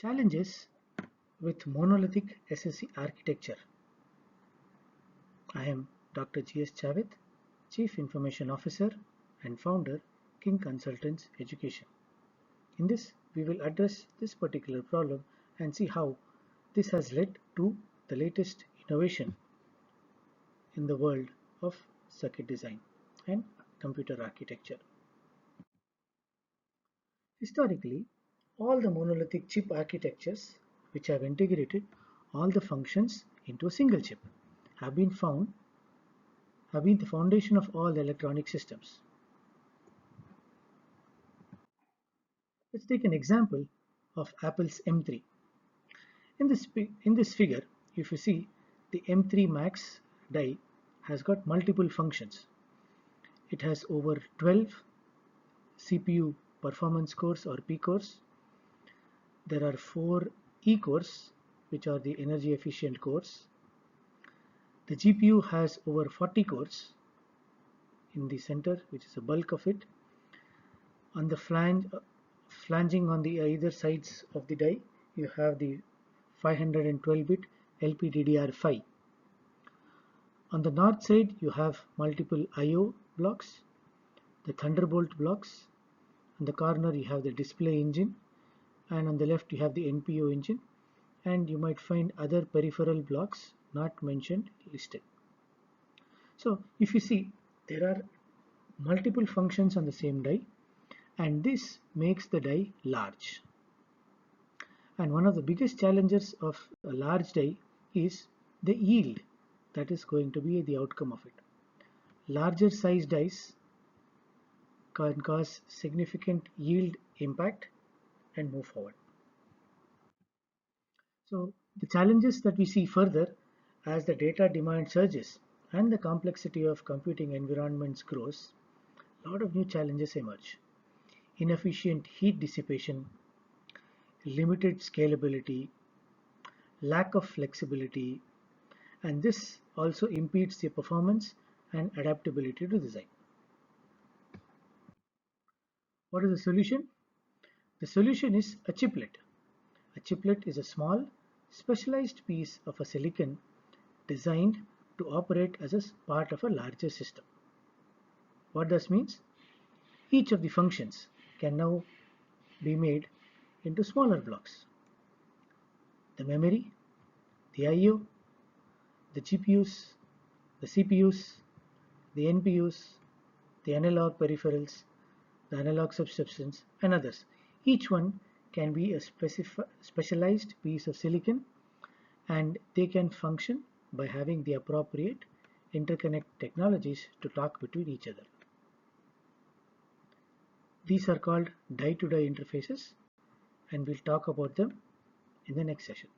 Challenges with monolithic SSC architecture. I am Dr. S Javed, Chief Information Officer and founder, King Consultants Education. In this, we will address this particular problem and see how this has led to the latest innovation in the world of circuit design and computer architecture. Historically, all the monolithic chip architectures which have integrated all the functions into a single chip have been the foundation of all electronic systems. Let's take an example of Apple's M3. In this figure, if you see, the M3 Max die has got multiple functions. It has over 12 CPU performance cores or P cores. There are 4 E cores, which are the energy efficient cores. The GPU has over 40 cores in the center, which is the bulk of it. On the flanging on the either sides of the die, you have the 512-bit LPDDR5. On the north side, you have multiple I/O blocks, the Thunderbolt blocks. On the corner, you have the display engine, and on the left, you have the NPO engine, and you might find other peripheral blocks not mentioned listed. So, if you see, there are multiple functions on the same die, and this makes the die large. And one of the biggest challenges of a large die is the yield that is going to be the outcome of it. Larger size dies can cause significant yield impact and move forward. So the challenges that we see further as the data demand surges and the complexity of computing environments grows, a lot of new challenges emerge. Inefficient heat dissipation, limited scalability, lack of flexibility, and this also impedes the performance and adaptability to design. What is the solution? The solution is a chiplet. A chiplet is a small, specialized piece of a silicon designed to operate as a part of a larger system. What this means? Each of the functions can now be made into smaller blocks. The memory, the I/O, the GPUs, the CPUs, the NPUs, the analog peripherals, the analog subsystems, and others. Each one can be a specialized piece of silicon, and they can function by having the appropriate interconnect technologies to talk between each other. These are called die-to-die interfaces, and we'll talk about them in the next session.